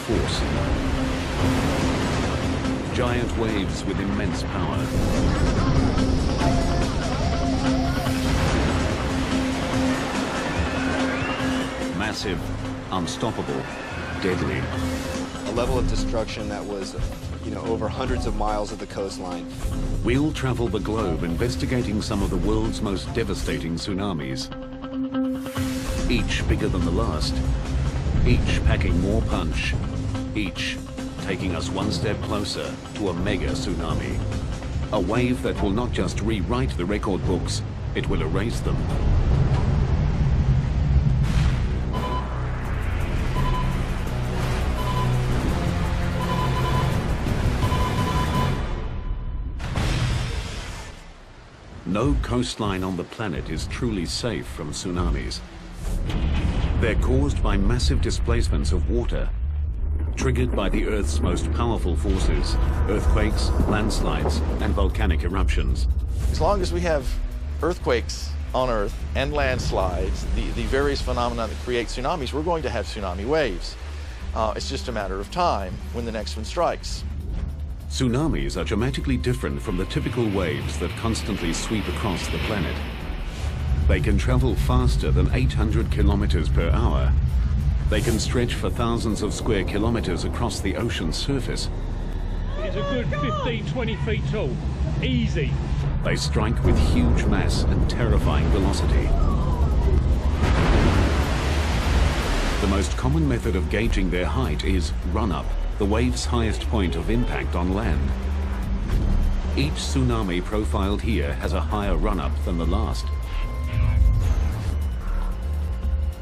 force. Giant waves with immense power. Massive, unstoppable, deadly. A level of destruction that was, over hundreds of miles of the coastline. We'll travel the globe investigating some of the world's most devastating tsunamis. Each bigger than the last. Each packing more punch. Each taking us one step closer to a mega tsunami. A wave that will not just rewrite the record books, it will erase them. No coastline on the planet is truly safe from tsunamis. They're caused by massive displacements of water, triggered by the Earth's most powerful forces, earthquakes, landslides, and volcanic eruptions. As long as we have earthquakes on Earth and landslides, the various phenomena that create tsunamis, we're going to have tsunami waves. It's just a matter of time when the next one strikes. Tsunamis are dramatically different from the typical waves that constantly sweep across the planet. They can travel faster than 800 kilometers per hour. They can stretch for thousands of square kilometers across the ocean's surface. It's a good 15, 20 feet tall. Easy. They strike with huge mass and terrifying velocity. The most common method of gauging their height is run-up, the wave's highest point of impact on land. Each tsunami profiled here has a higher run-up than the last.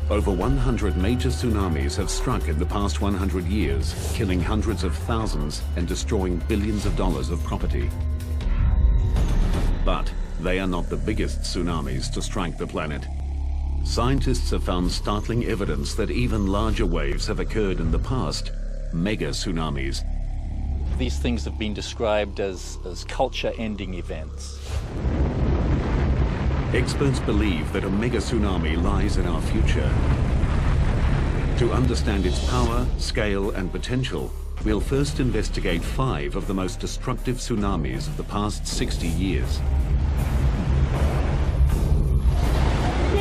Over 100 major tsunamis have struck in the past 100 years, killing hundreds of thousands and destroying billions of dollars of property. But they are not the biggest tsunamis to strike the planet. Scientists have found startling evidence that even larger waves have occurred in the past, mega tsunamis. These things have been described as culture-ending events. Experts believe that a mega tsunami lies in our future. To understand its power, scale, and potential, we'll first investigate 5 of the most destructive tsunamis of the past 60 years.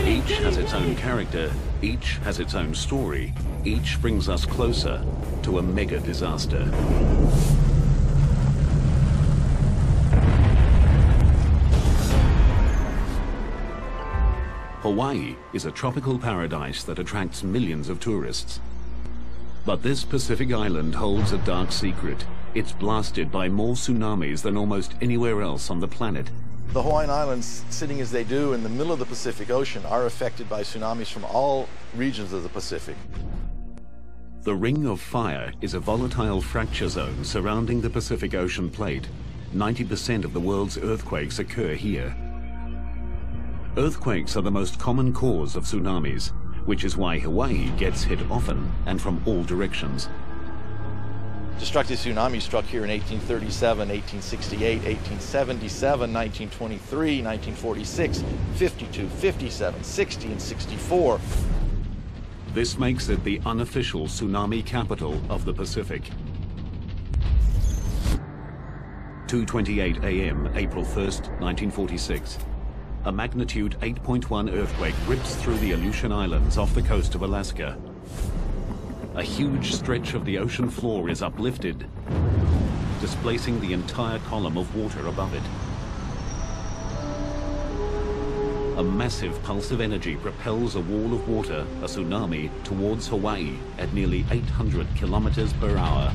Each has its own character, each has its own story, each brings us closer to a mega disaster. Hawaii is a tropical paradise that attracts millions of tourists. But this Pacific island holds a dark secret. It's blasted by more tsunamis than almost anywhere else on the planet. The Hawaiian Islands, sitting as they do in the middle of the Pacific Ocean, are affected by tsunamis from all regions of the Pacific. The Ring of Fire is a volatile fracture zone surrounding the Pacific Ocean plate. 90% of the world's earthquakes occur here. Earthquakes are the most common cause of tsunamis, which is why Hawaii gets hit often and from all directions. Destructive tsunamis struck here in 1837, 1868, 1877, 1923, 1946, 52, 57, 60, and 64. This makes it the unofficial tsunami capital of the Pacific. 2:28 a.m., April 1st, 1946. A magnitude 8.1 earthquake rips through the Aleutian Islands off the coast of Alaska. A huge stretch of the ocean floor is uplifted, displacing the entire column of water above it. A massive pulse of energy propels a wall of water, a tsunami, towards Hawaii at nearly 800 kilometers per hour.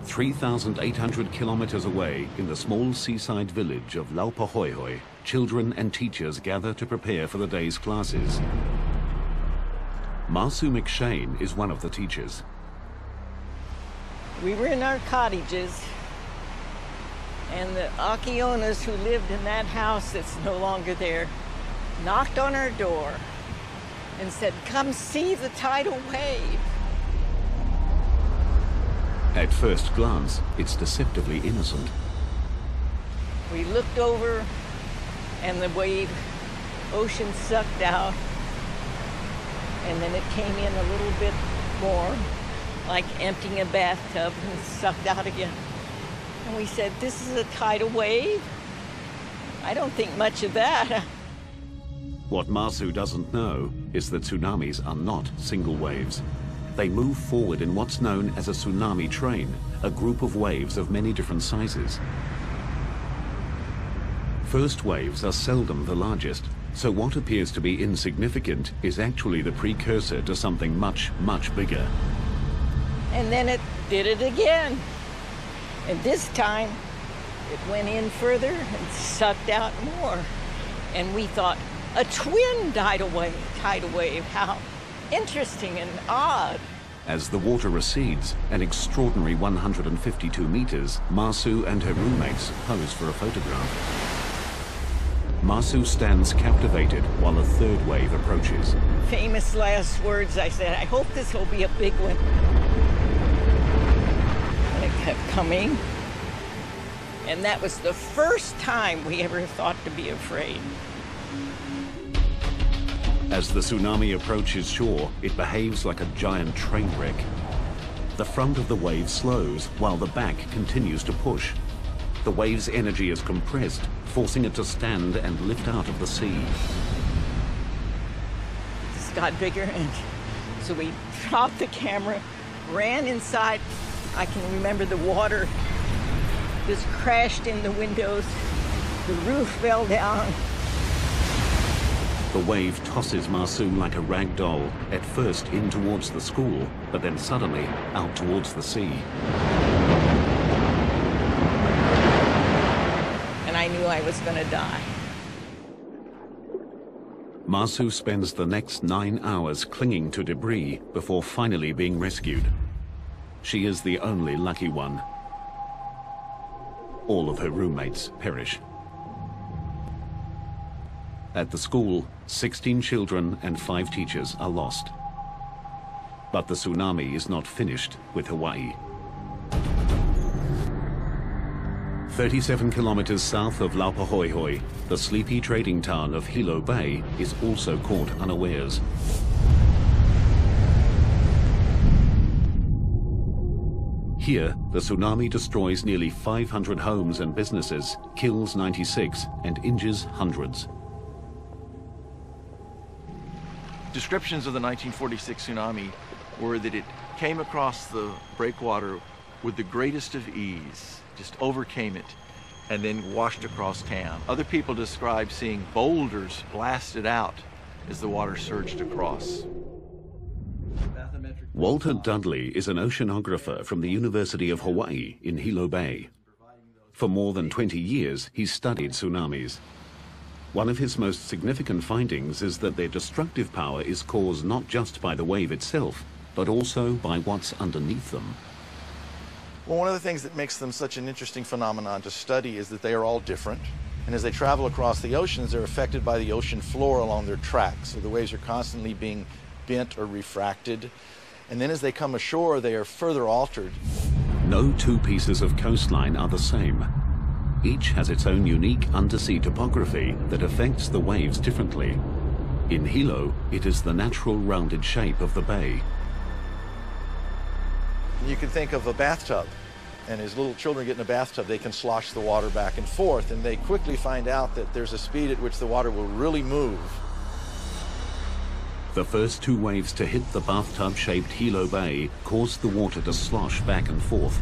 (3,800 kilometers away in the small seaside village of Laupahoehoe, children and teachers gather to prepare for the day's classes. Marsu McShane is one of the teachers. We were in our cottages, and the Akionas who lived in that house that's no longer there knocked on our door and said, "Come see the tidal wave." At first glance, it's deceptively innocent. We looked over, and the ocean sucked out, and then it came in a little bit more, like emptying a bathtub, and sucked out again. And we said, "This is a tidal wave? I don't think much of that." What Masu doesn't know is that tsunamis are not single waves. They move forward in what's known as a tsunami train, a group of waves of many different sizes. First waves are seldom the largest, so what appears to be insignificant is actually the precursor to something much, much bigger. And then it did it again. And this time, it went in further and sucked out more. And we thought, a twin tidal wave, how interesting and odd. As the water recedes, an extraordinary 152 meters, Masu and her roommates pose for a photograph. Masu stands captivated while a third wave approaches. Famous last words, I said, "I hope this will be a big one." And it kept coming. And that was the first time we ever thought to be afraid. As the tsunami approaches shore, it behaves like a giant train wreck. The front of the wave slows while the back continues to push. The wave's energy is compressed, forcing it to stand and lift out of the sea. This got bigger, and so we dropped the camera, ran inside. I can remember the water just crashed in the windows. The roof fell down. The wave tosses Masu like a rag doll, at first in towards the school, but then suddenly out towards the sea. And I knew I was going to die. Masu spends the next 9 hours clinging to debris before finally being rescued. She is the only lucky one. All of her roommates perish. At the school, 16 children and 5 teachers are lost. But the tsunami is not finished with Hawaii. 37 kilometers south of Laupahoehoe, the sleepy trading town of Hilo Bay is also caught unawares. Here, the tsunami destroys nearly 500 homes and businesses, kills 96, and injures hundreds. Descriptions of the 1946 tsunami were that it came across the breakwater with the greatest of ease, just overcame it, and then washed across town. Other people describe seeing boulders blasted out as the water surged across. Walter Dudley is an oceanographer from the University of Hawaii in Hilo Bay. For more than 20 years, he's studied tsunamis. One of his most significant findings is that their destructive power is caused not just by the wave itself, but also by what's underneath them. Well, one of the things that makes them such an interesting phenomenon to study is that they are all different. And as they travel across the oceans, they're affected by the ocean floor along their tracks. So the waves are constantly being bent or refracted. And then as they come ashore, they are further altered. No two pieces of coastline are the same. Each has its own unique undersea topography that affects the waves differently. In Hilo, it is the natural rounded shape of the bay. You can think of a bathtub, and as little children get in a bathtub, they can slosh the water back and forth, and they quickly find out that there's a speed at which the water will really move. The first 2 waves to hit the bathtub-shaped Hilo Bay caused the water to slosh back and forth.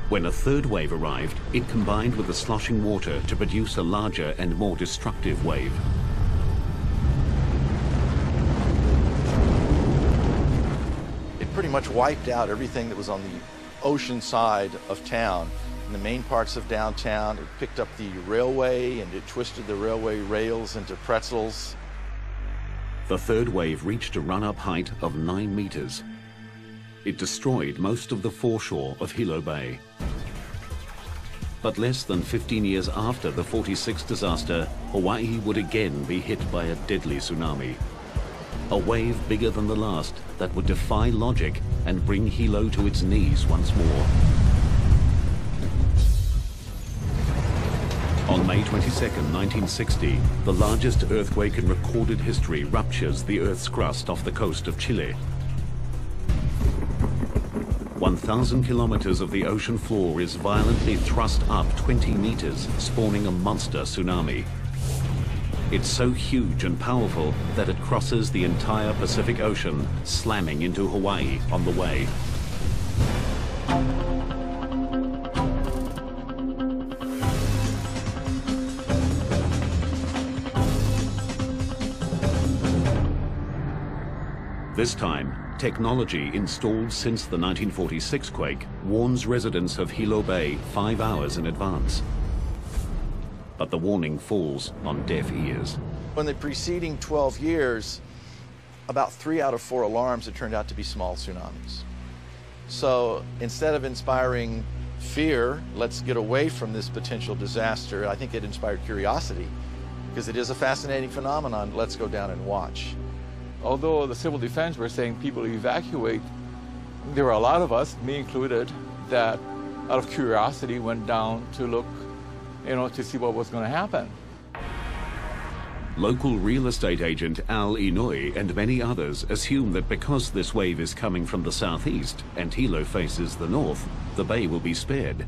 When a third wave arrived, it combined with the sloshing water to produce a larger and more destructive wave. It pretty much wiped out everything that was on the ocean side of town. In the main parts of downtown, it picked up the railway and it twisted the railway rails into pretzels. The third wave reached a run-up height of 9 meters. It destroyed most of the foreshore of Hilo Bay. But less than 15 years after the 46 disaster, Hawaii would again be hit by a deadly tsunami. A wave bigger than the last that would defy logic and bring Hilo to its knees once more. On May 22, 1960, the largest earthquake in recorded history ruptures the Earth's crust off the coast of Chile. 1,000 kilometers of the ocean floor is violently thrust up 20 meters, spawning a monster tsunami. It's so huge and powerful that it crosses the entire Pacific Ocean, slamming into Hawaii on the way. This time, technology installed since the 1946 quake warns residents of Hilo Bay 5 hours in advance. But the warning falls on deaf ears. In the preceding 12 years, about 3 out of 4 alarms had turned out to be small tsunamis. So instead of inspiring fear, let's get away from this potential disaster, I think it inspired curiosity, because it is a fascinating phenomenon. Let's go down and watch. Although the civil defense were saying people evacuate, there were a lot of us, me included, that out of curiosity went down to look, to see what was going to happen. Local real estate agent Al Inouye and many others assume that because this wave is coming from the southeast and Hilo faces the north, the bay will be spared.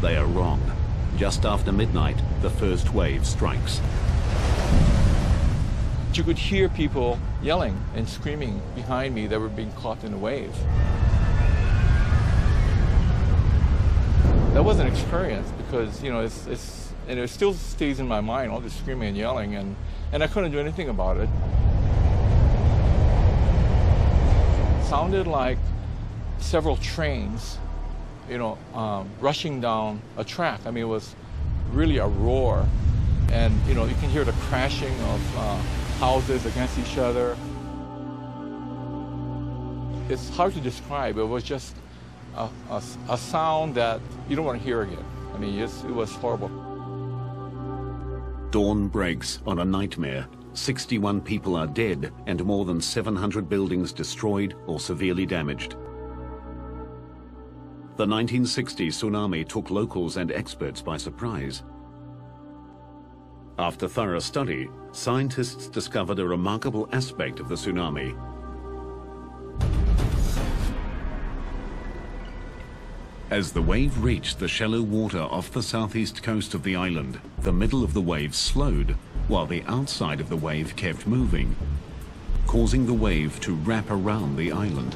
They are wrong. Just after midnight, the first wave strikes. You could hear people yelling and screaming behind me that were being caught in a wave. That was an experience because, and it still stays in my mind, all this screaming and yelling, and I couldn't do anything about it. It sounded like several trains, rushing down a track. I mean, it was really a roar. And, you can hear the crashing of houses against each other. It's hard to describe. It was just a sound that you don't want to hear again. I mean, it was horrible. Dawn breaks on a nightmare. 61 people are dead and more than 700 buildings destroyed or severely damaged. The 1960 tsunami took locals and experts by surprise. After thorough study, scientists discovered a remarkable aspect of the tsunami. As the wave reached the shallow water off the southeast coast of the island, the middle of the wave slowed, while the outside of the wave kept moving, causing the wave to wrap around the island.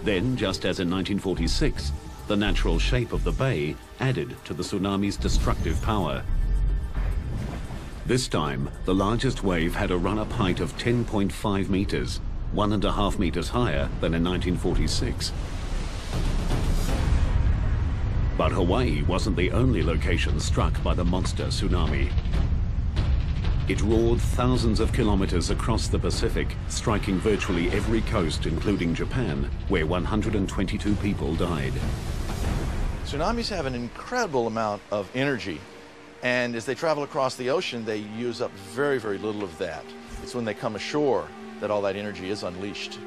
Then, just as in 1946, the natural shape of the bay added to the tsunami's destructive power. This time, the largest wave had a run-up height of 10.5 meters, 1.5 meters higher than in 1946. But Hawaii wasn't the only location struck by the monster tsunami. It roared thousands of kilometers across the Pacific, striking virtually every coast, including Japan, where 122 people died. Tsunamis have an incredible amount of energy, and as they travel across the ocean, they use up very, very little of that. It's when they come ashore that all that energy is unleashed.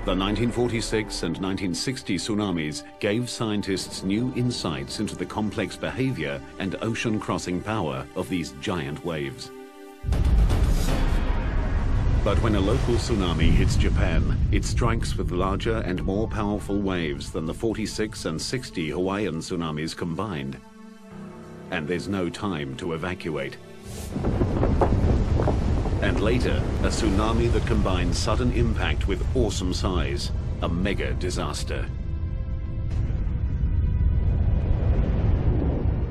The 1946 and 1960 tsunamis gave scientists new insights into the complex behavior and ocean-crossing power of these giant waves. But when a local tsunami hits Japan, it strikes with larger and more powerful waves than the 46 and 60 Hawaiian tsunamis combined. And there's no time to evacuate. And later, a tsunami that combines sudden impact with awesome size, a mega disaster.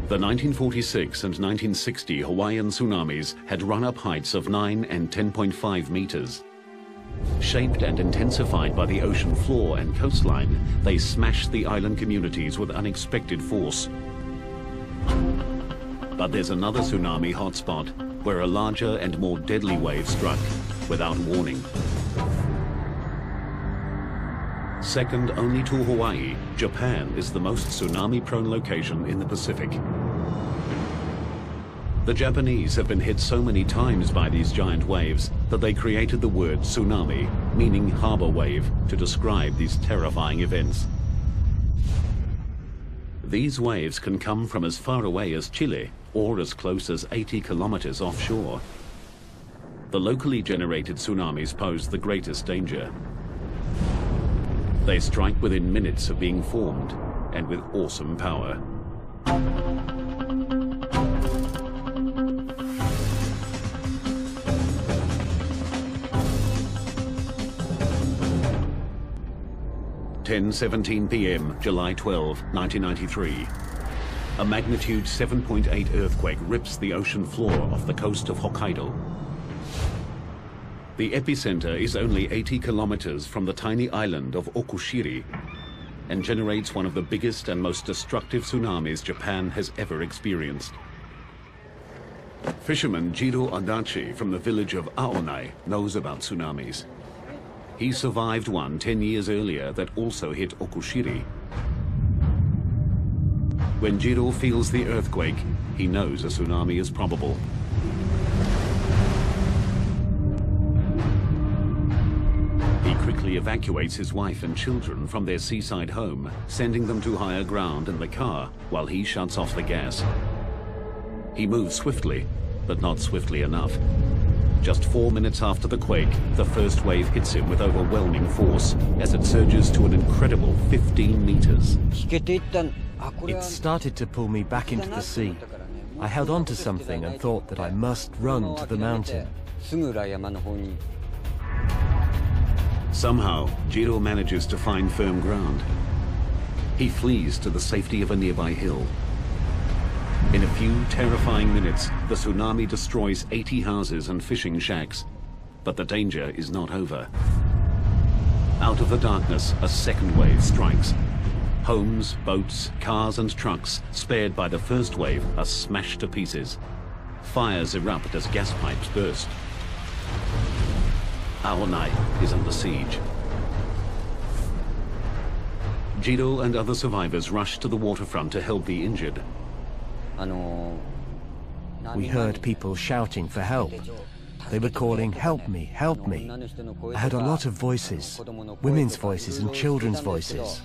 The 1946 and 1960 Hawaiian tsunamis had run-up heights of 9 and 10.5 meters. Shaped and intensified by the ocean floor and coastline, they smashed the island communities with unexpected force. But there's another tsunami hotspot where a larger and more deadly wave struck without warning. Second only to Hawaii, Japan is the most tsunami-prone location in the Pacific. The Japanese have been hit so many times by these giant waves that they created the word tsunami, meaning harbor wave, to describe these terrifying events. These waves can come from as far away as Chile or as close as 80 kilometers offshore. The locally generated tsunamis pose the greatest danger. They strike within minutes of being formed and with awesome power. (10:17 p.m., July 12, 1993). A magnitude 7.8 earthquake rips the ocean floor off the coast of Hokkaido. The epicenter is only 80 kilometers from the tiny island of Okushiri and generates one of the biggest and most destructive tsunamis Japan has ever experienced. Fisherman Jiro Adachi from the village of Aonai knows about tsunamis. He survived one 10 years earlier that also hit Okushiri. When Jiro feels the earthquake, he knows a tsunami is probable. He quickly evacuates his wife and children from their seaside home, sending them to higher ground in the car while he shuts off the gas. He moves swiftly, but not swiftly enough. Just 4 minutes after the quake, the first wave hits him with overwhelming force as it surges to an incredible 15 meters. It started to pull me back into the sea. I held on to something and thought that I must run to the mountain. Somehow, Jiro manages to find firm ground. He flees to the safety of a nearby hill. In a few terrifying minutes, the tsunami destroys 80 houses and fishing shacks. But the danger is not over. Out of the darkness, a second wave strikes. Homes, boats, cars and trucks, spared by the first wave, are smashed to pieces. Fires erupt as gas pipes burst. Aonai is under siege. Jiro and other survivors rush to the waterfront to help the injured. We heard people shouting for help. They were calling, "Help me, help me." I heard a lot of voices, women's voices and children's voices.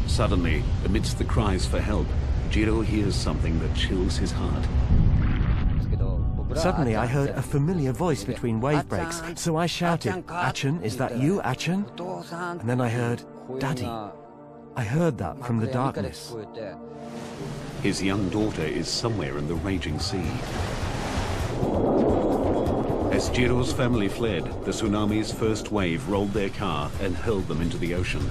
Suddenly, amidst the cries for help, Jiro hears something that chills his heart. Suddenly I heard a familiar voice between wave breaks, so I shouted, "Achan, is that you, Achan?" And then I heard, "Daddy." I heard that from the darkness. His young daughter is somewhere in the raging sea. As Jiro's family fled, the tsunami's first wave rolled their car and hurled them into the ocean.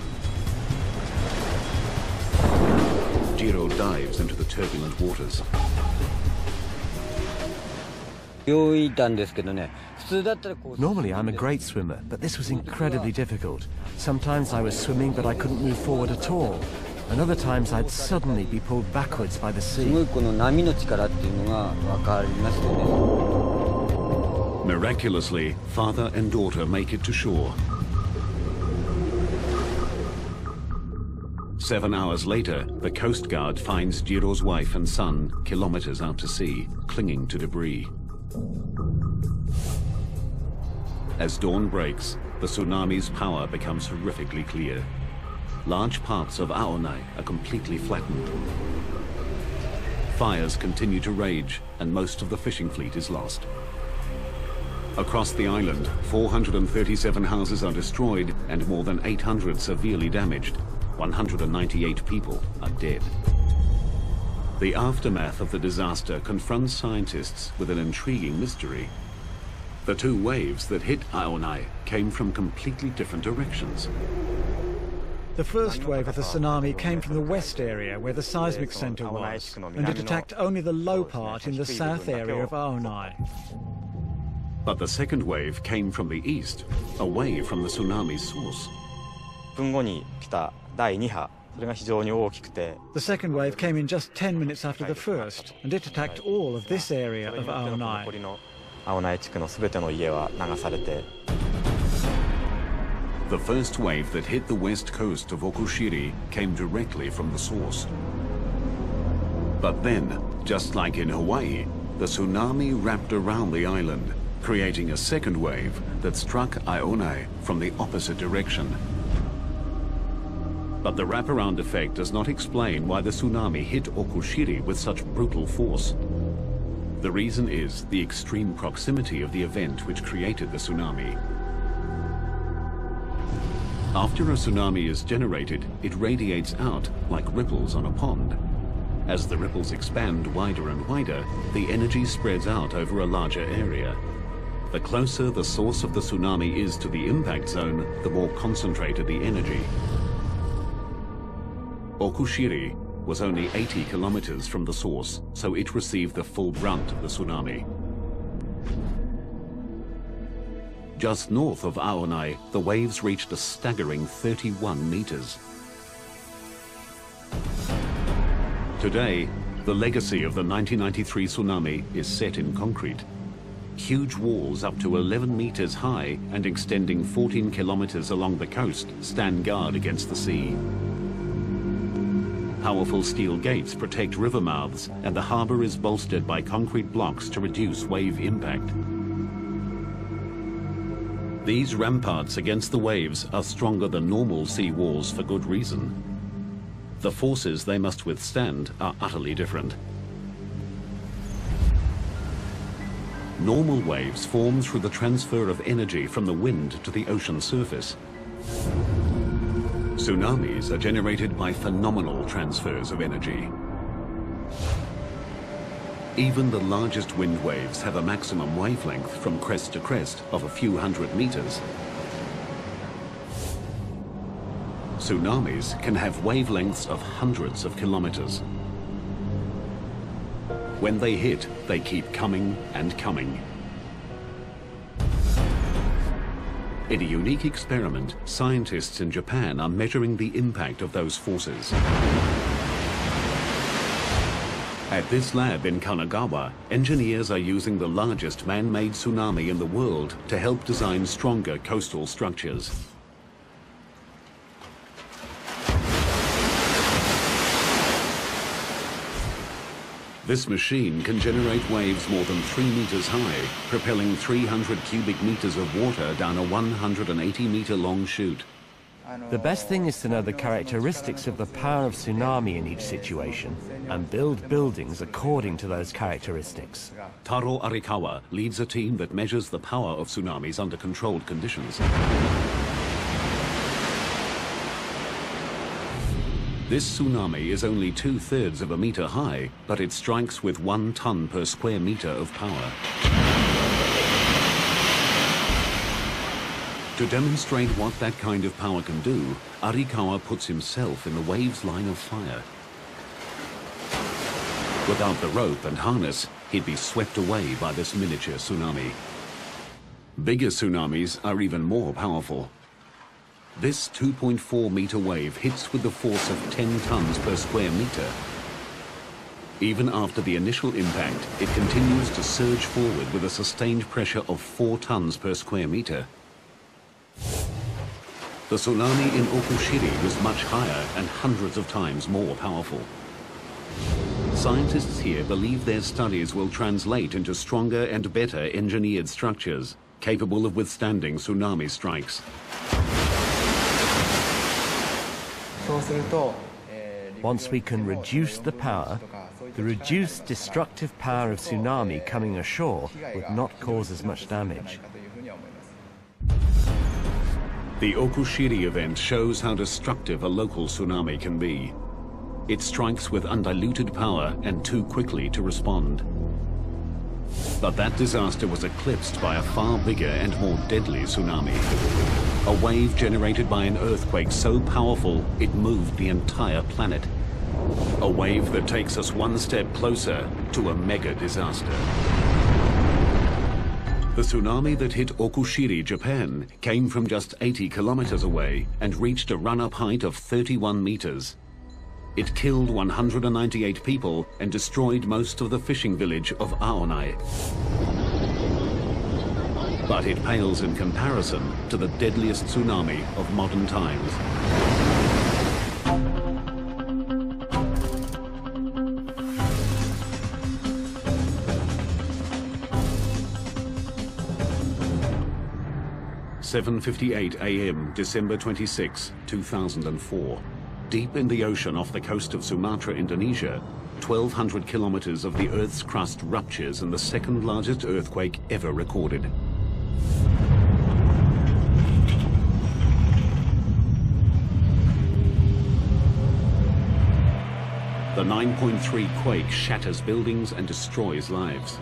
Jiro dives into the turbulent waters. Normally I'm a great swimmer, but this was incredibly difficult. Sometimes I was swimming, but I couldn't move forward at all. And other times I'd suddenly be pulled backwards by the sea. Miraculously, father and daughter make it to shore. 7 hours later, the Coast Guard finds Jiro's wife and son kilometers out to sea, clinging to debris. As dawn breaks, the tsunami's power becomes horrifically clear. Large parts of Aonai are completely flattened. Fires continue to rage, and most of the fishing fleet is lost. Across the island, 437 houses are destroyed and more than 800 severely damaged. 198 people are dead. The aftermath of the disaster confronts scientists with an intriguing mystery. The two waves that hit Aonai came from completely different directions. The first wave of the tsunami came from the west area where the seismic center was, and it attacked only the low part in the south area of Aonai. But the second wave came from the east, away from the tsunami's source. The second wave came in just 10 minutes after the first, and it attacked all of this area of Aonai. The first wave that hit the west coast of Okushiri came directly from the source. But then, just like in Hawaii, the tsunami wrapped around the island, creating a second wave that struck Aonai from the opposite direction. But the wraparound effect does not explain why the tsunami hit Okushiri with such brutal force. The reason is the extreme proximity of the event which created the tsunami. After a tsunami is generated, it radiates out like ripples on a pond. As the ripples expand wider and wider, the energy spreads out over a larger area. The closer the source of the tsunami is to the impact zone, the more concentrated the energy. Okushiri was only 80 kilometers from the source, so it received the full brunt of the tsunami. Just north of Aonai, the waves reached a staggering 31 meters. Today, the legacy of the 1993 tsunami is set in concrete. Huge walls up to 11 meters high and extending 14 kilometers along the coast stand guard against the sea. Powerful steel gates protect river mouths, and the harbor is bolstered by concrete blocks to reduce wave impact. These ramparts against the waves are stronger than normal sea walls for good reason. The forces they must withstand are utterly different. Normal waves form through the transfer of energy from the wind to the ocean surface. Tsunamis are generated by phenomenal transfers of energy. Even the largest wind waves have a maximum wavelength from crest to crest of a few hundred meters. Tsunamis can have wavelengths of hundreds of kilometers. When they hit, they keep coming and coming. In a unique experiment, scientists in Japan are measuring the impact of those forces. At this lab in Kanagawa, engineers are using the largest man-made tsunami in the world to help design stronger coastal structures. This machine can generate waves more than 3 meters high, propelling 300 cubic meters of water down a 180-meter long chute. The best thing is to know the characteristics of the power of tsunami in each situation and build buildings according to those characteristics. Taro Arikawa leads a team that measures the power of tsunamis under controlled conditions. This tsunami is only 2/3 of a meter high, but it strikes with 1 ton per square meter of power. To demonstrate what that kind of power can do, Arikawa puts himself in the wave's line of fire. Without the rope and harness, he'd be swept away by this miniature tsunami. Bigger tsunamis are even more powerful. This 2.4-meter wave hits with the force of 10 tons per square meter. Even after the initial impact, it continues to surge forward with a sustained pressure of 4 tons per square meter. The tsunami in Okushiri was much higher and hundreds of times more powerful. Scientists here believe their studies will translate into stronger and better engineered structures, capable of withstanding tsunami strikes. Once we can reduce the power, the reduced destructive power of tsunami coming ashore would not cause as much damage. The Okushiri event shows how destructive a local tsunami can be. It strikes with undiluted power and too quickly to respond. But that disaster was eclipsed by a far bigger and more deadly tsunami. A wave generated by an earthquake so powerful it moved the entire planet. A wave that takes us one step closer to a mega disaster. The tsunami that hit Okushiri, Japan, came from just 80 kilometers away and reached a run-up height of 31 meters. It killed 198 people and destroyed most of the fishing village of Aonai. but it pales in comparison to the deadliest tsunami of modern times. (7:58 a.m. December 26, 2004). Deep in the ocean off the coast of Sumatra, Indonesia, 1,200 kilometers of the Earth's crust ruptures in the second largest earthquake ever recorded. The 9.3 quake shatters buildings and destroys lives.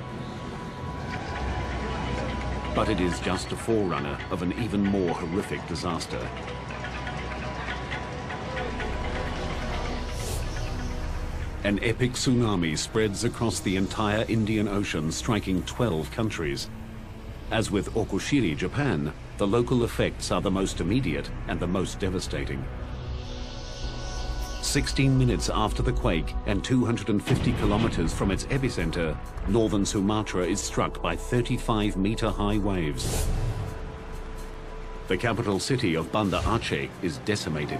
But it is just a forerunner of an even more horrific disaster. An epic tsunami spreads across the entire Indian Ocean, striking 12 countries. As with Okushiri, Japan, the local effects are the most immediate and the most devastating. 16 minutes after the quake and 250 kilometers from its epicenter, northern Sumatra is struck by 35-meter-high waves. The capital city of Banda Aceh is decimated.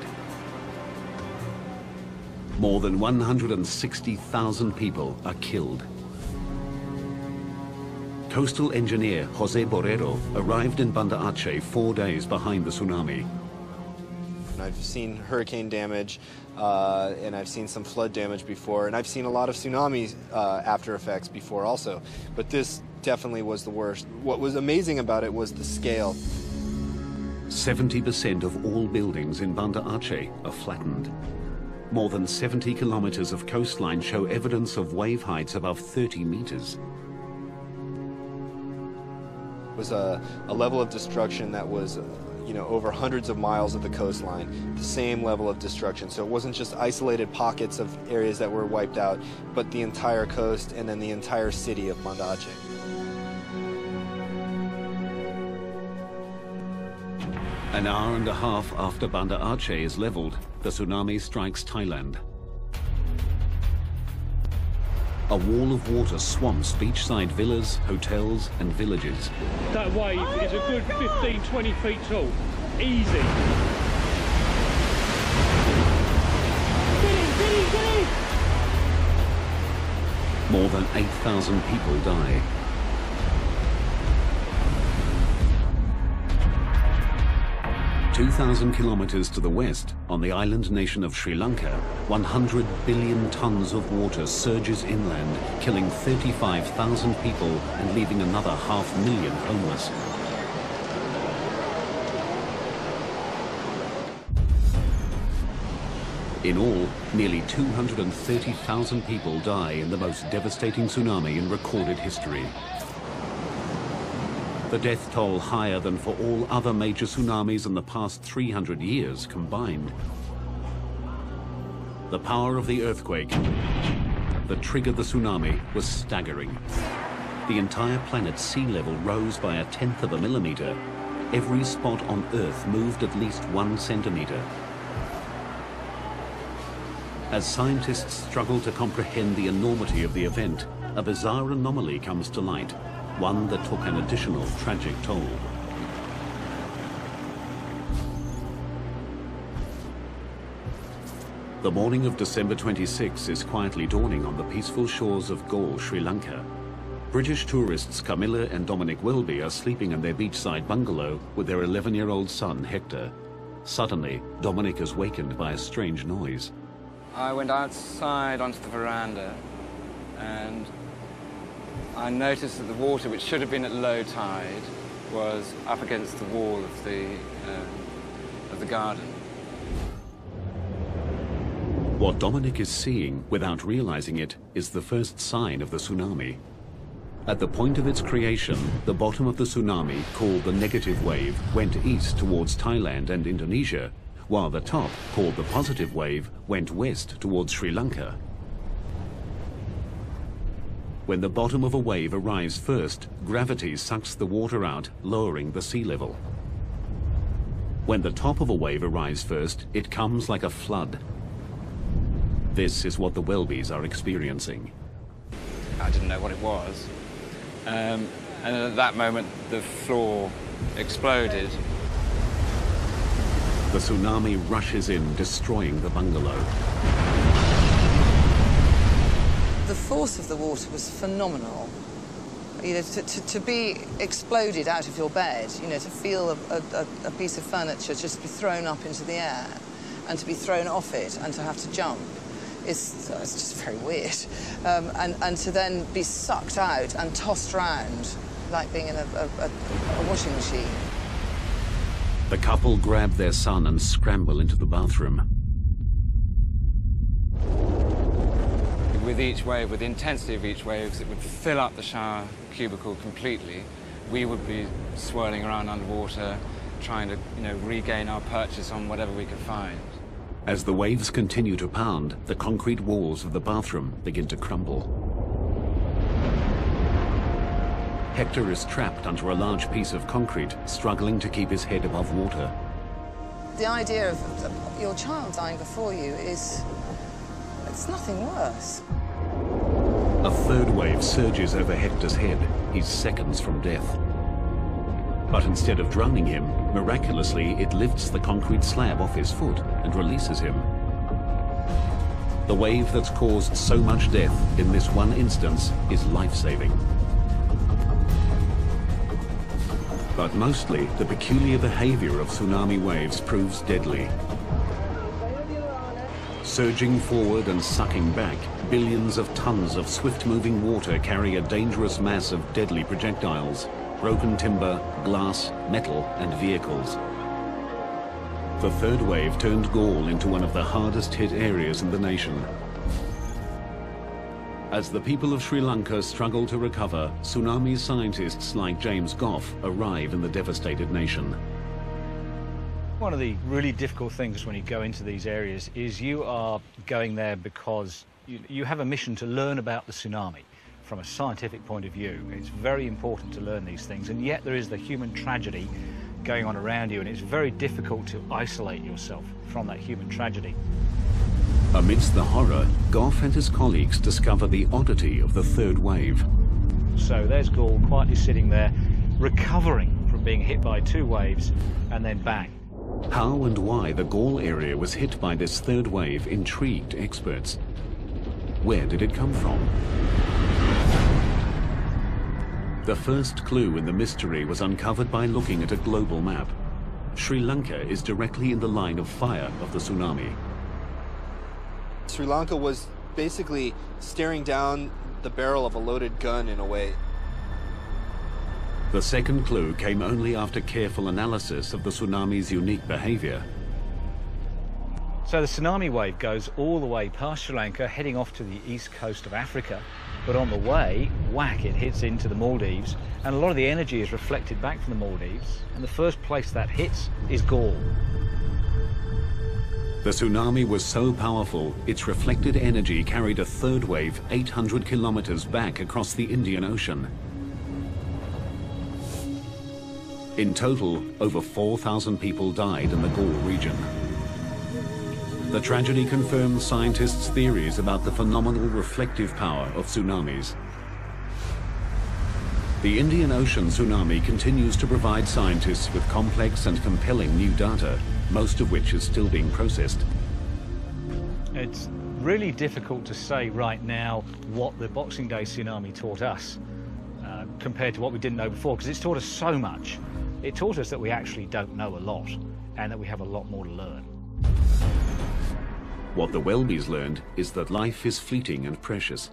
More than 160,000 people are killed. Coastal engineer Jose Borrero arrived in Banda Aceh 4 days behind the tsunami. I've seen hurricane damage, and I've seen some flood damage before, and I've seen a lot of tsunami after effects before also, but this definitely was the worst. What was amazing about it was the scale. 70% of all buildings in Banda Aceh are flattened. More than 70 kilometers of coastline show evidence of wave heights above 30 meters. It was a level of destruction that was over hundreds of miles of the coastline, the same level of destruction. So it wasn't just isolated pockets of areas that were wiped out, but the entire coast and then the entire city of Banda Aceh. An hour and a half after Banda Aceh is leveled, the tsunami strikes Thailand. A wall of water swamps beachside villas, hotels, and villages. That wave is a good 15, 20 feet tall. Easy. Get in! More than 8,000 people die. (2,000 kilometers to the west, on the island nation of Sri Lanka, 100 billion tons of water surges inland, killing 35,000 people and leaving another 500,000 homeless. In all, nearly 230,000 people die in the most devastating tsunami in recorded history. The death toll higher than for all other major tsunamis in the past 300 years combined. The power of the earthquake that triggered the tsunami was staggering. The entire planet's sea level rose by 1/10 of a millimeter. Every spot on Earth moved at least 1 centimeter. As scientists struggle to comprehend the enormity of the event, a bizarre anomaly comes to light. One that took an additional tragic toll. The morning of December 26 is quietly dawning on the peaceful shores of Galle, Sri Lanka. British tourists Camilla and Dominic Welby are sleeping in their beachside bungalow with their 11-year-old son, Hector. Suddenly, Dominic is wakened by a strange noise. I went outside onto the veranda and I noticed that the water, which should have been at low tide, was up against the wall of the garden. What Dominic is seeing, without realizing it, is the first sign of the tsunami. At the point of its creation, the bottom of the tsunami, called the negative wave, went east towards Thailand and Indonesia, while the top, called the positive wave, went west towards Sri Lanka. When the bottom of a wave arrives first, gravity sucks the water out, lowering the sea level. When the top of a wave arrives first, it comes like a flood. This is what the Welbys are experiencing. I didn't know what it was. And at that moment, the floor exploded. The tsunami rushes in, destroying the bungalow. The force of the water was phenomenal. You know, to be exploded out of your bed, you know, to feel a piece of furniture just be thrown up into the air and to be thrown off it and to have to jump, it's just very weird. And to then be sucked out and tossed round like being in a washing machine. The couple grab their son and scramble into the bathroom. With each wave, with the intensity of each wave, because it would fill up the shower cubicle completely, we would be swirling around underwater, trying to, you know, regain our purchase on whatever we could find. As the waves continue to pound, the concrete walls of the bathroom begin to crumble. Hector is trapped under a large piece of concrete, struggling to keep his head above water. The idea of your child dying before you it's nothing worse. A third wave surges over Hector's head. He's seconds from death. But instead of drowning him, miraculously it lifts the concrete slab off his foot and releases him. The wave that's caused so much death in this one instance is life-saving. But mostly, the peculiar behavior of tsunami waves proves deadly. Surging forward and sucking back, billions of tons of swift-moving water carry a dangerous mass of deadly projectiles, broken timber, glass, metal, and vehicles. The third wave turned Galle into one of the hardest-hit areas in the nation. As the people of Sri Lanka struggle to recover, tsunami scientists like James Goff arrive in the devastated nation. One of the really difficult things when you go into these areas is you are going there because you have a mission to learn about the tsunami from a scientific point of view. It's very important to learn these things, and yet there is the human tragedy going on around you, and it's very difficult to isolate yourself from that human tragedy. Amidst the horror, Goff and his colleagues discover the oddity of the third wave. So there's Galle quietly sitting there, recovering from being hit by two waves, and then bang. How and why the Galle area was hit by this third wave intrigued experts. Where did it come from? The first clue in the mystery was uncovered by looking at a global map. Sri Lanka is directly in the line of fire of the tsunami. Sri Lanka was basically staring down the barrel of a loaded gun in a way. The second clue came only after careful analysis of the tsunami's unique behavior. So the tsunami wave goes all the way past Sri Lanka, heading off to the east coast of Africa. But on the way, whack, it hits into the Maldives, and a lot of the energy is reflected back from the Maldives, and the first place that hits is Galle. The tsunami was so powerful, its reflected energy carried a third wave 800 kilometers back across the Indian Ocean. In total, over 4,000 people died in the Galle region. The tragedy confirmed scientists' theories about the phenomenal reflective power of tsunamis. The Indian Ocean tsunami continues to provide scientists with complex and compelling new data, most of which is still being processed. It's really difficult to say right now what the Boxing Day tsunami taught us compared to what we didn't know before, because it's taught us so much. It taught us that we actually don't know a lot and that we have a lot more to learn. What the Welbys learned is that life is fleeting and precious.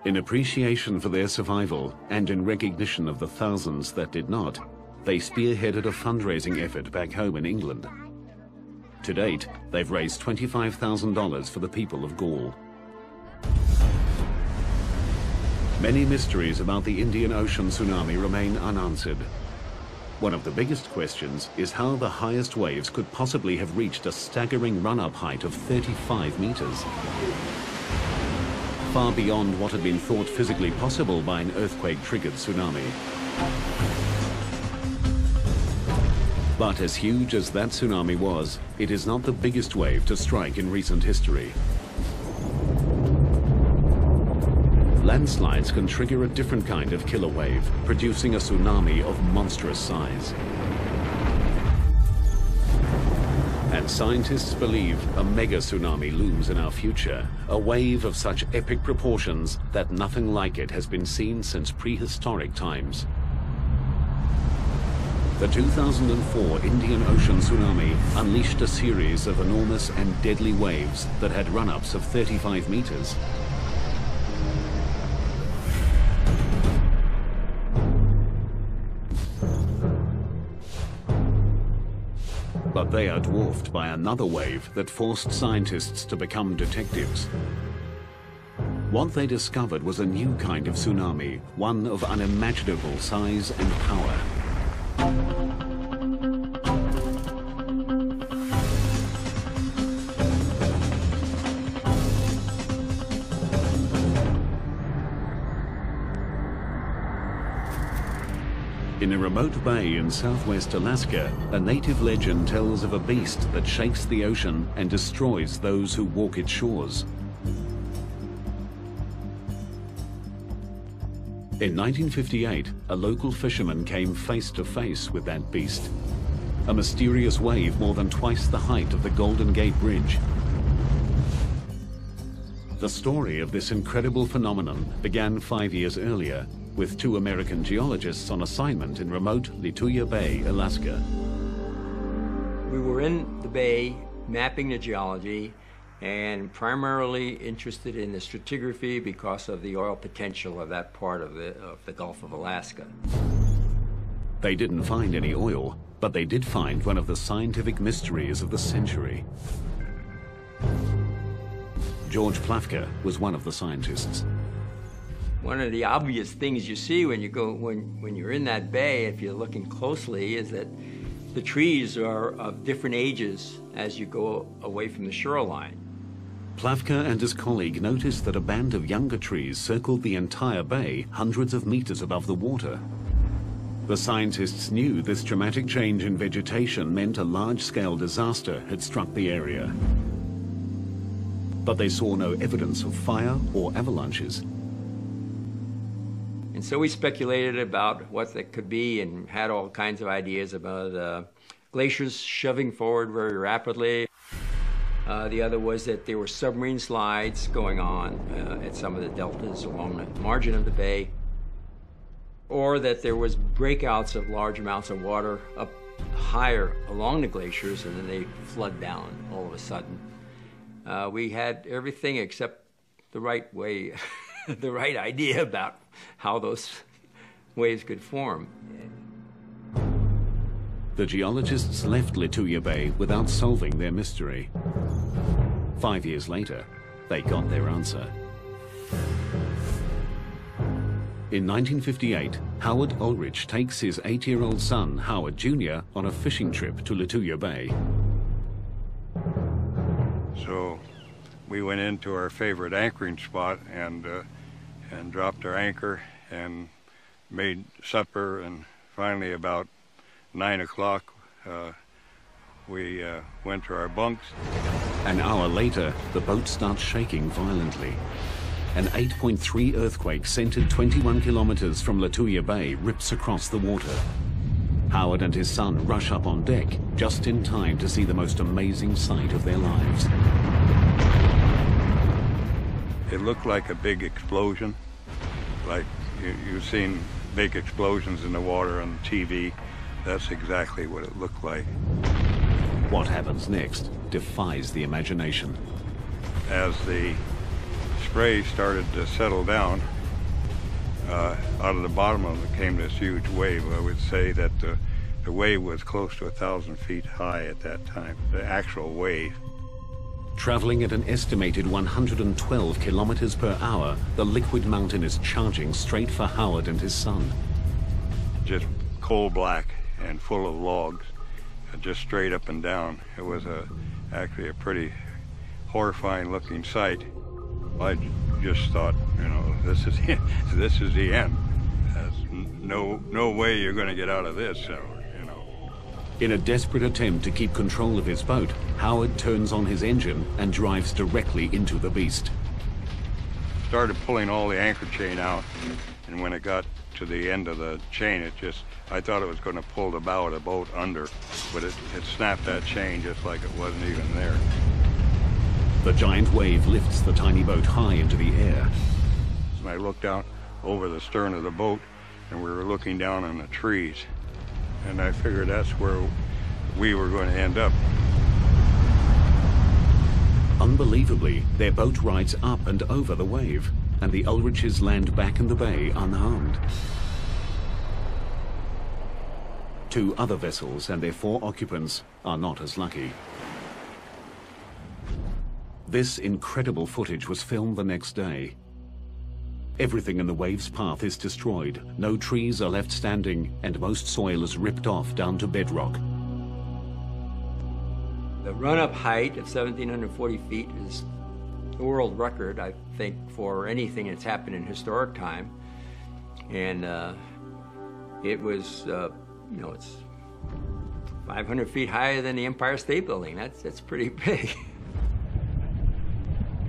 In appreciation for their survival and in recognition of the thousands that did not, they spearheaded a fundraising effort back home in England. To date, they've raised $25,000 for the people of Galle. Many mysteries about the Indian Ocean tsunami remain unanswered. One of the biggest questions is how the highest waves could possibly have reached a staggering run-up height of 35 meters. Far beyond what had been thought physically possible by an earthquake-triggered tsunami. But as huge as that tsunami was, it is not the biggest wave to strike in recent history. Landslides can trigger a different kind of killer wave, producing a tsunami of monstrous size. And scientists believe a mega tsunami looms in our future, a wave of such epic proportions that nothing like it has been seen since prehistoric times. The 2004 Indian Ocean tsunami unleashed a series of enormous and deadly waves that had run-ups of 35 meters. But they are dwarfed by another wave that forced scientists to become detectives. What they discovered was a new kind of tsunami, one of unimaginable size and power. In a remote bay in southwest Alaska, a native legend tells of a beast that shakes the ocean and destroys those who walk its shores. In 1958, a local fisherman came face to face with that beast. A mysterious wave more than twice the height of the Golden Gate Bridge. The story of this incredible phenomenon began 5 years earlier, with 2 American geologists on assignment in remote Lituya Bay, Alaska. We were in the bay mapping the geology and primarily interested in the stratigraphy because of the oil potential of that part of the Gulf of Alaska. They didn't find any oil, but they did find one of the scientific mysteries of the century. George Plafka was one of the scientists. One of the obvious things you see when you're in that bay, if you're looking closely, is that the trees are of different ages as you go away from the shoreline. Plafka and his colleague noticed that a band of younger trees circled the entire bay hundreds of meters above the water. The scientists knew this dramatic change in vegetation meant a large-scale disaster had struck the area. But they saw no evidence of fire or avalanches. And so we speculated about what that could be and had all kinds of ideas about glaciers shoving forward very rapidly. The other was that there were submarine slides going on at some of the deltas along the margin of the bay, or that there was breakouts of large amounts of water up higher along the glaciers and then they flood down all of a sudden. We had everything except the right way, the right idea about how those waves could form. The geologists left Lituya Bay without solving their mystery. 5 years later, they got their answer. In 1958, Howard Ulrich takes his 8-year-old son, Howard Jr., on a fishing trip to Lituya Bay. So we went into our favorite anchoring spot and dropped our anchor and made supper, and finally about 9 o'clock we went to our bunks. An hour later, the boat starts shaking violently. An 8.3 earthquake centered 21 kilometers from Lituya Bay rips across the water. Howard and his son rush up on deck just in time to see the most amazing sight of their lives. It looked like a big explosion, like you've seen big explosions in the water on TV. That's exactly what it looked like. What happens next defies the imagination. As the spray started to settle down, out of the bottom of it came this huge wave. I would say that the wave was close to 1,000 feet high at that time, the actual wave. Traveling at an estimated 112 kilometers per hour, the liquid mountain is charging straight for Howard and his son. Just coal black and full of logs, just straight up and down. It was actually a pretty horrifying looking sight. I just thought, you know, this is the end. There's no way you're going to get out of this. So, you know. In a desperate attempt to keep control of his boat, Howard turns on his engine and drives directly into the beast. started pulling all the anchor chain out, and when it got to the end of the chain, I thought it was going to pull the bow of the boat under, but it snapped that chain just like it wasn't even there. The giant wave lifts the tiny boat high into the air. And I looked out over the stern of the boat, and we were looking down on the trees, and I figured that's where we were going to end up. Unbelievably, their boat rides up and over the wave, and the Ulriches land back in the bay unharmed. 2 other vessels and their 4 occupants are not as lucky. This incredible footage was filmed the next day. Everything in the wave's path is destroyed, no trees are left standing, and most soil is ripped off down to bedrock. The run-up height of 1,740 feet is the world record, I think, for anything that's happened in historic time. And it was, you know, it's 500 feet higher than the Empire State Building. That's pretty big.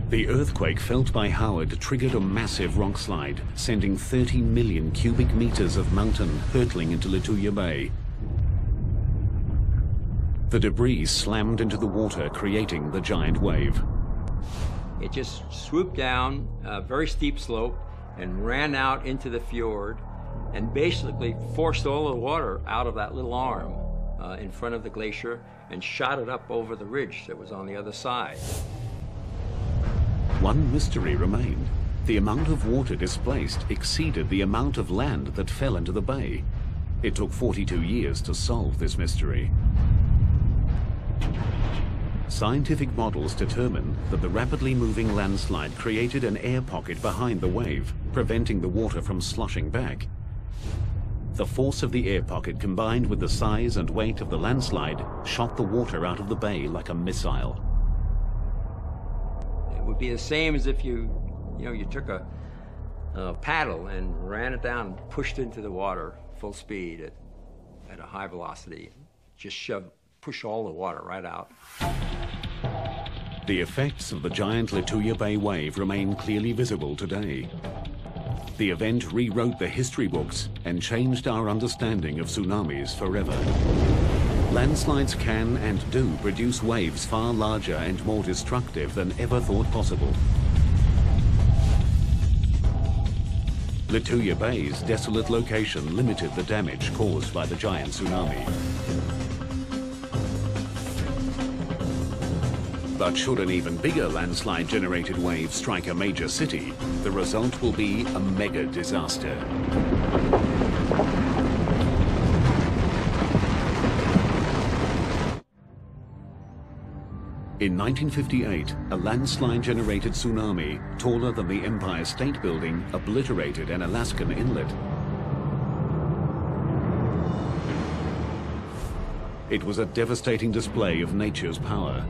The earthquake felt by Howard triggered a massive rock slide, sending 30 million cubic meters of mountain hurtling into Lituya Bay. The debris slammed into the water, creating the giant wave. It just swooped down a very steep slope and ran out into the fjord and basically forced all the water out of that little arm in front of the glacier and shot it up over the ridge that was on the other side. One mystery remained. The amount of water displaced exceeded the amount of land that fell into the bay. It took 42 years to solve this mystery. Scientific models determine that the rapidly moving landslide created an air pocket behind the wave, preventing the water from sloshing back. The force of the air pocket combined with the size and weight of the landslide shot the water out of the bay like a missile. It would be the same as if you took a paddle and ran it down and pushed into the water full speed at a high velocity. Just push all the water right out. The effects of the giant Lituya Bay wave remain clearly visible today. The event rewrote the history books and changed our understanding of tsunamis forever. Landslides can and do produce waves far larger and more destructive than ever thought possible. Lituya Bay's desolate location limited the damage caused by the giant tsunami. But should an even bigger landslide-generated wave strike a major city, the result will be a mega disaster. In 1958, a landslide-generated tsunami, taller than the Empire State Building, obliterated an Alaskan inlet. It was a devastating display of nature's power.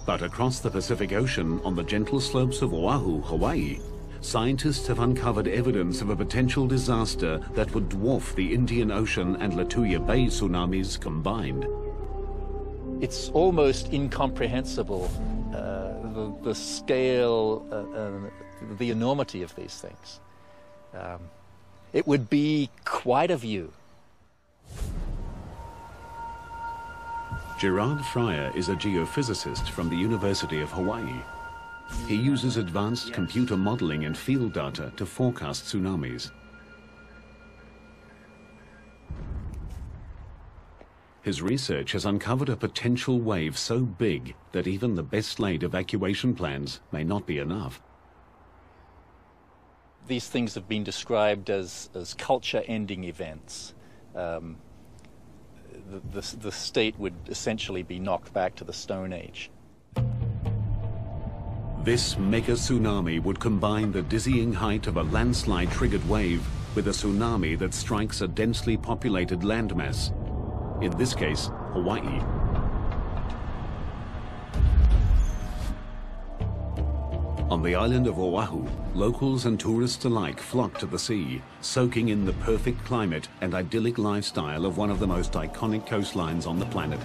But across the Pacific Ocean, on the gentle slopes of Oahu, Hawaii, scientists have uncovered evidence of a potential disaster that would dwarf the Indian Ocean and Lituya Bay tsunamis combined. It's almost incomprehensible, the scale, the enormity of these things. It would be quite a view. Gerard Fryer is a geophysicist from the University of Hawaii. He uses advanced computer modeling and field data to forecast tsunamis. His research has uncovered a potential wave so big that even the best laid evacuation plans may not be enough. These things have been described as culture-ending events. The state would essentially be knocked back to the Stone Age. This mega tsunami would combine the dizzying height of a landslide-triggered wave with a tsunami that strikes a densely populated landmass, in this case, Hawaii. On the island of Oahu, locals and tourists alike flock to the sea, soaking in the perfect climate and idyllic lifestyle of one of the most iconic coastlines on the planet.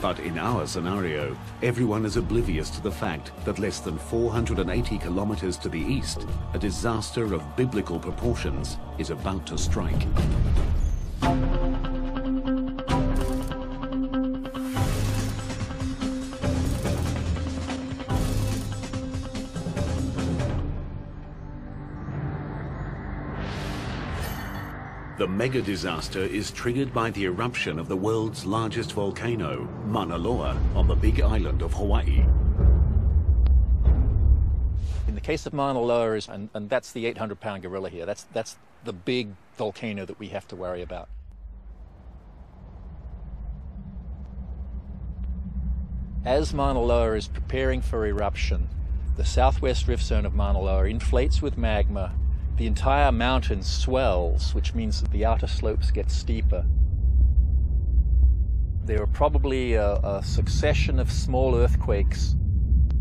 But in our scenario, everyone is oblivious to the fact that less than 480 kilometers to the east, a disaster of biblical proportions is about to strike. The mega disaster is triggered by the eruption of the world's largest volcano, Mauna Loa, on the big island of Hawaii. In the case of Mauna Loa, and that's the 800-pound gorilla here, that's the big volcano that we have to worry about. As Mauna Loa is preparing for eruption, the southwest rift zone of Mauna Loa inflates with magma. The entire mountain swells, which means that the outer slopes get steeper. There are probably a succession of small earthquakes,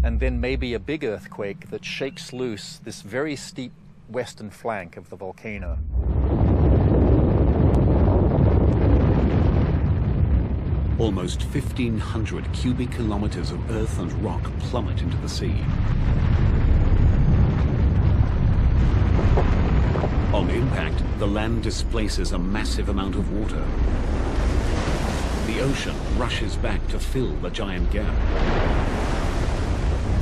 and then maybe a big earthquake that shakes loose this very steep western flank of the volcano. Almost 1,500 cubic kilometers of earth and rock plummet into the sea. On impact, the land displaces a massive amount of water. The ocean rushes back to fill the giant gap.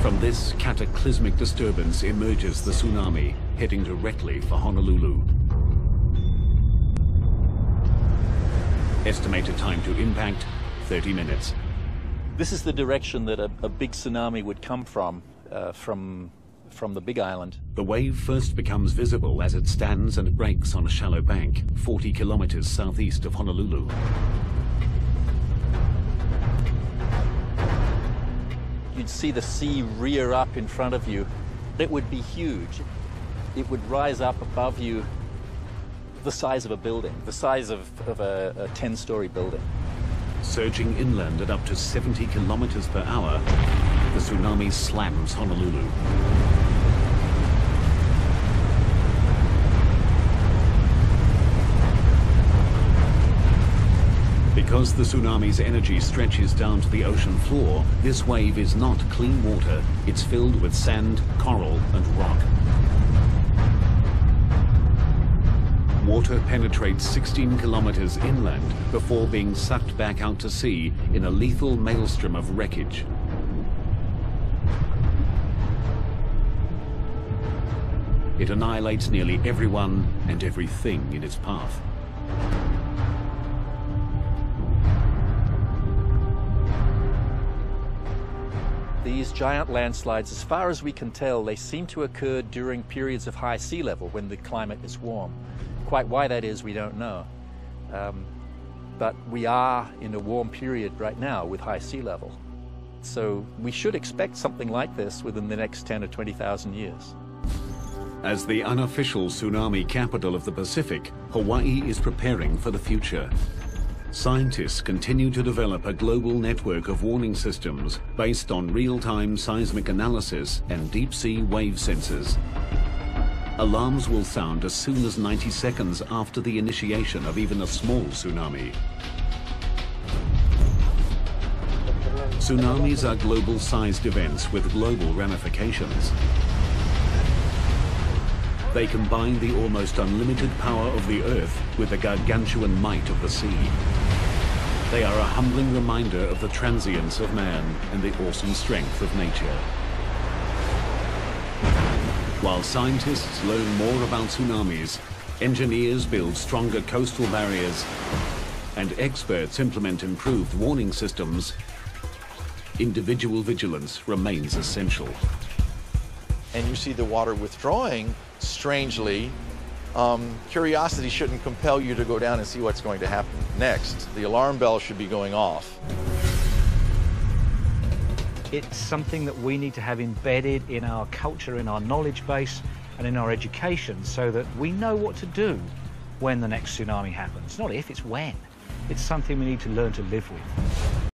From this cataclysmic disturbance emerges the tsunami, heading directly for Honolulu. Estimated time to impact, 30 minutes. This is the direction that a big tsunami would come from the big island. The wave first becomes visible as it stands and breaks on a shallow bank, 40 kilometers southeast of Honolulu. You'd see the sea rear up in front of you. It would be huge. It would rise up above you the size of a building, the size of a 10-story building. Surging inland at up to 70 kilometers per hour, the tsunami slams Honolulu. Because the tsunami's energy stretches down to the ocean floor, this wave is not clean water. It's filled with sand, coral, and rock. Water penetrates 16 kilometers inland before being sucked back out to sea in a lethal maelstrom of wreckage. It annihilates nearly everyone and everything in its path. These giant landslides, as far as we can tell, they seem to occur during periods of high sea level when the climate is warm. Quite why that is, we don't know. But we are in a warm period right now with high sea level. So we should expect something like this within the next 10 or 20,000 years. As the unofficial tsunami capital of the Pacific, Hawaii is preparing for the future. Scientists continue to develop a global network of warning systems based on real-time seismic analysis and deep-sea wave sensors. Alarms will sound as soon as 90 seconds after the initiation of even a small tsunami. Tsunamis are global-sized events with global ramifications. They combine the almost unlimited power of the Earth with the gargantuan might of the sea. They are a humbling reminder of the transience of man and the awesome strength of nature. While scientists learn more about tsunamis, engineers build stronger coastal barriers, and experts implement improved warning systems, individual vigilance remains essential. And you see the water withdrawing, strangely, curiosity shouldn't compel you to go down and see what's going to happen next. The alarm bell should be going off. It's something that we need to have embedded in our culture, in our knowledge base, and in our education so that we know what to do when the next tsunami happens. Not if, it's when. It's something we need to learn to live with.